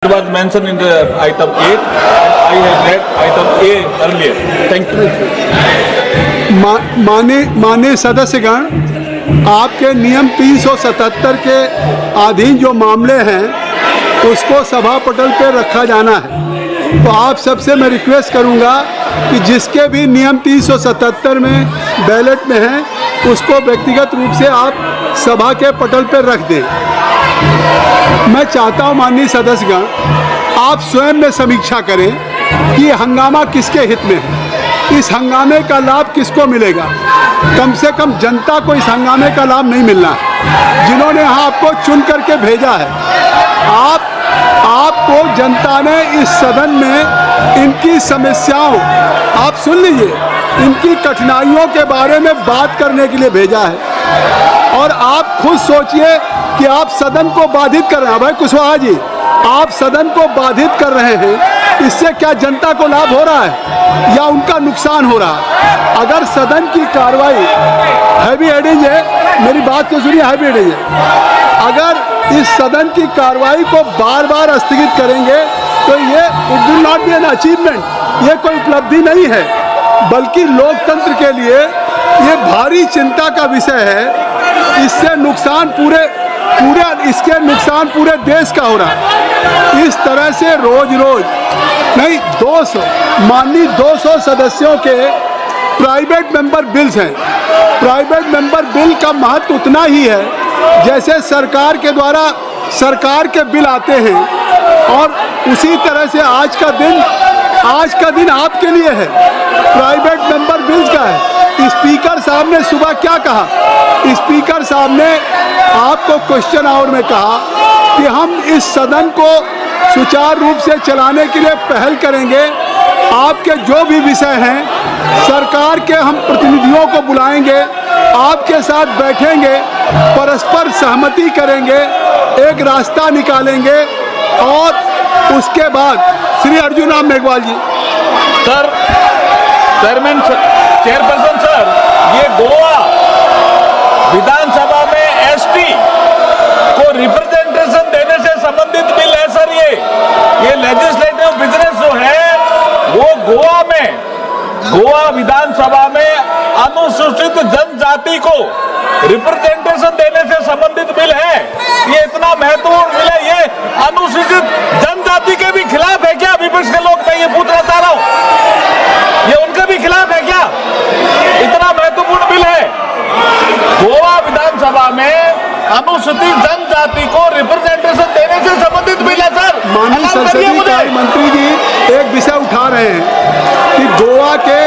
It was mentioned in the item 8 and I had read item A earlier. Thank you. माननीय सदस्यगण, आपके नियम 377 के अधीन जो मामले हैं उसको सभा पटल पर रखा जाना है। तो आप सबसे मैं रिक्वेस्ट करूंगा कि जिसके भी नियम 377 में बैलेट में हैं उसको व्यक्तिगत रूप से आप सभा के पटल पर रख दें। मैं चाहता हूं माननीय सदस्यगण, आप स्वयं में समीक्षा करें कि हंगामा किसके हित में है, इस हंगामे का लाभ किसको मिलेगा। कम से कम जनता को इस हंगामे का लाभ नहीं मिलना है, जिन्होंने यहाँ आपको चुन करके भेजा है। आपको जनता ने इस सदन में इनकी समस्याओं, आप सुन लीजिए, इनकी कठिनाइयों के बारे में बात करने के लिए भेजा है। और आप खुद सोचिए कि आप सदन को बाधित कर रहे हैं। भाई कुशवाहा जी, आप सदन को बाधित कर रहे हैं, इससे क्या जनता को लाभ हो रहा है या उनका नुकसान हो रहा है? अगर सदन की कार्रवाई हैवी हेडिंग है, मेरी बात को सुनिए, हैवी हेडिंग है, अगर इस सदन की कार्रवाई को बार बार स्थगित करेंगे तो ये it will not be an achievement, ये कोई उपलब्धि नहीं है, बल्कि लोकतंत्र के लिए ये भारी चिंता का विषय है। इससे नुकसान इसके नुकसान पूरे देश का हो रहा है। इस तरह से रोज नहीं, 200 माननीय 200 सदस्यों के प्राइवेट मेंबर बिल्स हैं। प्राइवेट मेंबर बिल का महत्व उतना ही है जैसे सरकार के द्वारा सरकार के बिल आते हैं, और उसी तरह से आज का दिन आपके लिए है, प्राइवेट मेंबर बिल्स का है। स्पीकर साहब ने सुबह क्या कहा? स्पीकर साहब ने आपको क्वेश्चन आवर में कहा कि हम इस सदन को सुचारू रूप से चलाने के लिए पहल करेंगे। आपके जो भी विषय हैं सरकार के हम प्रतिनिधियों को बुलाएंगे, आपके साथ बैठेंगे, परस्पर सहमति करेंगे, एक रास्ता निकालेंगे। और उसके बाद श्री अर्जुन राम मेघवाल जी। सर, चेयरपर्सन सर, ये गोवा विधानसभा में एसटी को रिप्रेजेंटेशन देने से संबंधित बिल है सर। ये लेजिस्लेटिव बिजनेस जो है वो गोवा विधानसभा में अनुसूचित जनजाति को रिप्रेजेंटेशन देने से संबंधित बिल है। ये इतना महत्वपूर्ण बिल है, ये अनुसूचित जनजाति के भी खिलाफ है क्या विपक्ष के लोग? मैं ये पूछना चाह रहा हूं, ये उनके भी खिलाफ है क्या? इतना महत्वपूर्ण बिल है। गोवा विधानसभा में अनुसूचित जनजाति को रिप्रेजेंटेशन देने से संबंधित बिल है सर। माननीय संसदीय कार्य मंत्री जी एक विषय उठा रहे हैं कि गोवा के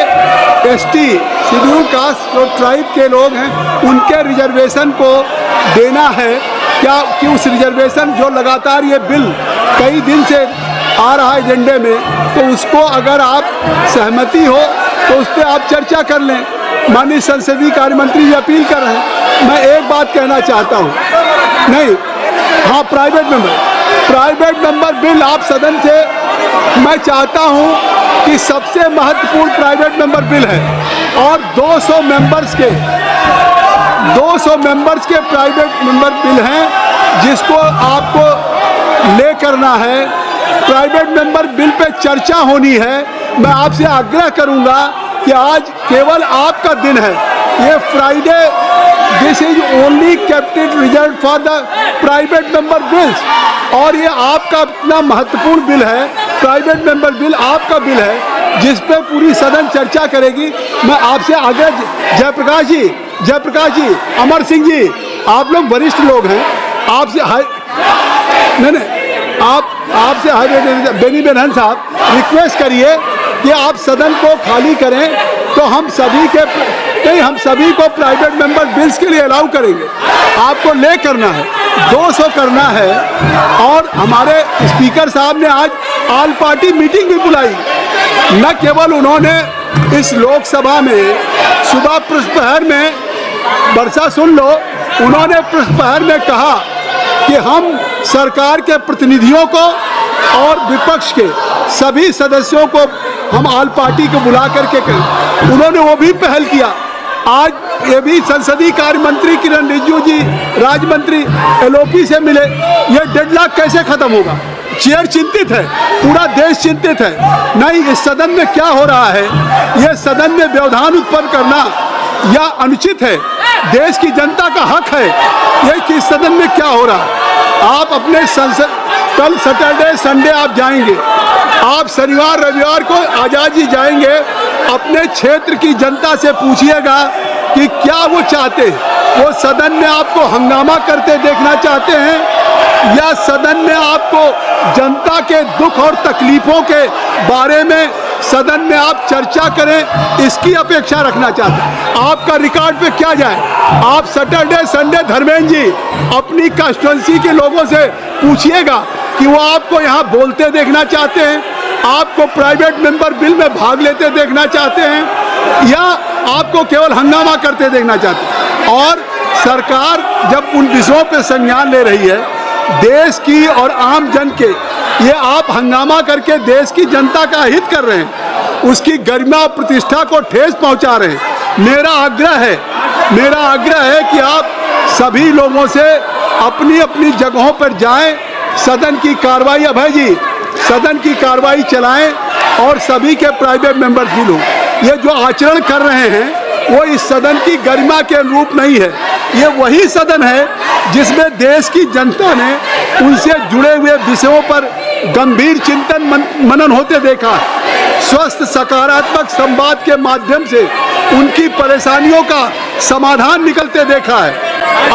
एसटी शेड्यूल कास्ट और ट्राइब के लोग हैं, उनके रिजर्वेशन को देना है क्या? कि उस रिजर्वेशन जो लगातार ये बिल कई दिन से आ रहा है एजेंडे में, तो उसको अगर आप सहमति हो तो उस पर आप चर्चा कर लें। माननीय संसदीय कार्य मंत्री जी अपील कर रहे हैं। मैं एक बात कहना चाहता हूँ, नहीं, हाँ, प्राइवेट मेंबर बिल आप सदन से, मैं चाहता हूँ कि सबसे महत्वपूर्ण प्राइवेट मेंबर बिल है, और 200 मेंबर्स के प्राइवेट मेंबर बिल हैं जिसको आपको ले करना है। प्राइवेट मेंबर बिल पे चर्चा होनी है। मैं आपसे आग्रह करूंगा कि आज केवल आपका दिन है, ये Friday, this is only kept it reserve for the private member bills, और ये आपका इतना महत्वपूर्ण बिल है, प्राइवेट मेंबर बिल आपका बिल है जिस पे पूरी सदन चर्चा करेगी। मैं आपसे आग्रह, जयप्रकाश जी, अमर सिंह जी, आप लोग वरिष्ठ लोग हैं, आपसे आपसे बेनी बेनहन साहब रिक्वेस्ट करिए कि आप सदन को खाली करें, तो हम सभी को प्राइवेट मेंबर बिल्स के लिए अलाउ करेंगे। आपको ले करना है, 200 करना है। और हमारे स्पीकर साहब ने आज ऑल पार्टी मीटिंग भी बुलाई। न केवल उन्होंने इस लोकसभा में सुबह प्रश्नप्रहर में, वर्षा सुन लो, उन्होंने प्रश्नप्रहर में कहा कि हम सरकार के प्रतिनिधियों को और विपक्ष के सभी सदस्यों को हम ऑल पार्टी को बुला करके उन्होंने वो भी पहल किया। आज ये भी संसदीय कार्य मंत्री किरण रिजिजू जी, राज्य मंत्री एलओपी से मिले। ये डेडलॉक कैसे खत्म होगा? चेयर चिंतित है, पूरा देश चिंतित है। नहीं, इस सदन में क्या हो रहा है, यह सदन में व्यवधान उत्पन्न करना या अनुचित है। देश की जनता का हक है यह कि इस सदन में क्या हो रहा है। आप अपने संसद, कल सैटरडे संडे आप जाएंगे, आप शनिवार रविवार को आज़ादी जाएंगे, अपने क्षेत्र की जनता से पूछिएगा कि क्या वो चाहते हैं। वो सदन में आपको हंगामा करते देखना चाहते हैं या सदन में आपको जनता के दुख और तकलीफों के बारे में सदन में आप चर्चा करें, इसकी अपेक्षा रखना चाहते हैं। आपका रिकॉर्ड पे क्या जाए। आप सैटरडे संडे धर्मेंद्र जी अपनी कंस्टिट्यूंसी के लोगों से पूछिएगा कि वो आपको यहाँ बोलते देखना चाहते हैं, आपको प्राइवेट मेंबर बिल में भाग लेते देखना चाहते हैं या आपको केवल हंगामा करते देखना चाहते हैं। और सरकार जब उन विषयों पे संज्ञान ले रही है देश की और आम जन के, ये आप हंगामा करके देश की जनता का हित कर रहे हैं, उसकी गरिमा और प्रतिष्ठा को ठेस पहुंचा रहे हैं। मेरा आग्रह है कि आप सभी लोगों से अपनी अपनी जगहों पर जाएं, सदन की कार्रवाई, अभय जी सदन की कार्रवाई चलाएं और सभी के प्राइवेट मेंबर्स भी लोग ये जो आचरण कर रहे हैं वो इस सदन की गरिमा के अनुरूप नहीं है। ये वही सदन है जिसमें देश की जनता ने उनसे जुड़े हुए विषयों पर गंभीर चिंतन मनन होते देखा, स्वस्थ सकारात्मक संवाद के माध्यम से उनकी परेशानियों का समाधान निकलते देखा है,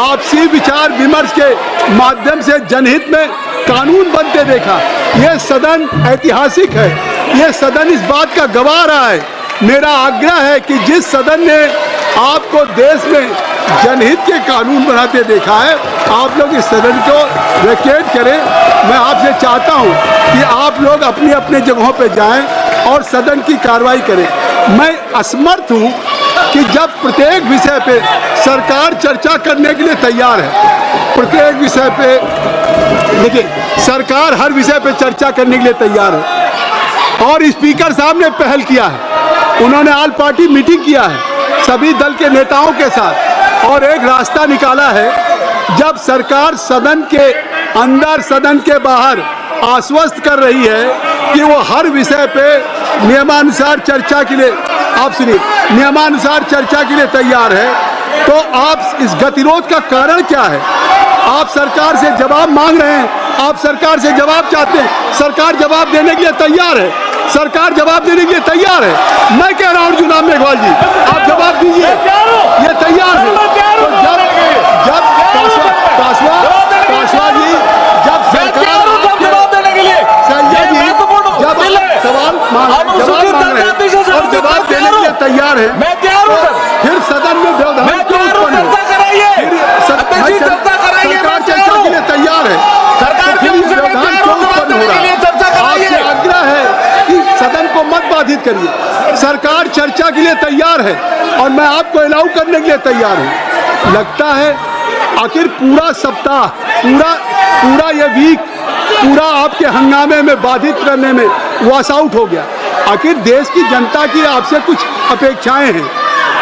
आपसी विचार विमर्श के माध्यम से जनहित में कानून बनते देखा। यह सदन ऐतिहासिक है, यह सदन इस बात का गवाह रहा है। मेरा आग्रह है कि जिस सदन ने आपको देश में जनहित के कानून बनाते देखा है, आप लोग इस सदन को वैकेट करें। मैं आपसे चाहता हूं कि आप लोग अपनी अपनी जगहों पर जाएं और सदन की कार्रवाई करें। मैं असमर्थ हूं कि जब प्रत्येक विषय पे सरकार चर्चा करने के लिए तैयार है, प्रत्येक विषय पे देखिए सरकार हर विषय पे चर्चा करने के लिए तैयार है और स्पीकर साहब ने पहल किया है, उन्होंने ऑल पार्टी मीटिंग किया है सभी दल के नेताओं के साथ और एक रास्ता निकाला है। जब सरकार सदन के अंदर सदन के बाहर आश्वस्त कर रही है कि वो हर विषय पे नियमानुसार चर्चा के लिए, आप सुनिए, नियमानुसार चर्चा के लिए तैयार है, तो आप इस गतिरोध का कारण क्या है? आप सरकार से जवाब मांग रहे हैं, आप सरकार से जवाब चाहते हैं, सरकार जवाब देने के लिए तैयार है, सरकार जवाब देने के लिए तैयार है। मैं कह रहा हूं अर्जुन राम मेघवाल जी, आप जवाब दीजिए, ये तैयार है। तो जब काशवा जी, जब सरकार जवाब देने के लिए संजय जी जब सवाल जवाब मांग रहे हैं और जवाब देने के लिए तैयार है, मैं तैयार हूं सर। फिर सदन में व्यवधान क्यों उत्पन्न हो? सरकार चर्चा के लिए तैयार है, सरकार फिर ये व्यवधान क्यों उत्पन्न हो रहा है? आपसे आग्रह है कि सदन को मत बाधित करिए। सरकार चर्चा के लिए तैयार है और मैं आपको अलाउ करने के लिए तैयार हूँ। लगता है आखिर पूरा सप्ताह, पूरा ये वीक पूरा आपके हंगामे में बाधित करने में वॉश आउट हो गया। आखिर देश की जनता की आपसे कुछ अपेक्षाएं हैं,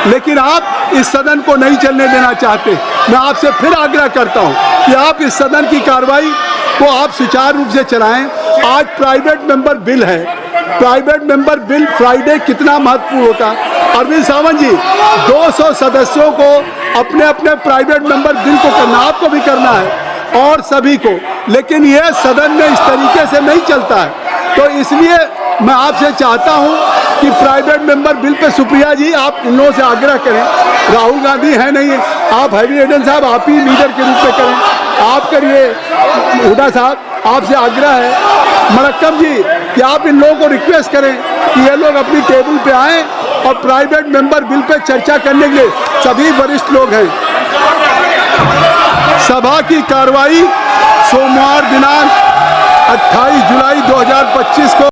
लेकिन आप इस सदन को नहीं चलने देना चाहते। मैं आपसे फिर आग्रह करता हूं कि आप इस सदन की कार्रवाई को आप सुचारू रूप से चलाएं। आज प्राइवेट मेंबर बिल है, प्राइवेट मेंबर बिल फ्राइडे कितना महत्वपूर्ण होता। अरविंद सावंत जी, 200 सदस्यों को अपने अपने प्राइवेट मेंबर बिल को करना, आपको भी करना है और सभी को, लेकिन यह सदन में इस तरीके से नहीं चलता है। तो इसलिए मैं आपसे चाहता हूं कि private member bill pay Supriya जी आप इन लोगों से आग्रह करें, राहुल गांधी है नहीं, आप हैवी एडन साहब आप ही लीडर के रूप में करें, आप करिए, हुड्डा साहब आपसे आग्रह है, मरक्कम जी कि आप इन लोगों को रिक्वेस्ट करें कि ये लोग अपनी टेबल पे आएँ और प्राइवेट मेंबर बिल पे चर्चा करने के लिए सभी वरिष्ठ लोग हैं। सभा की कार्रवाई सोमवार दिनांक 28 जुलाई 2025 को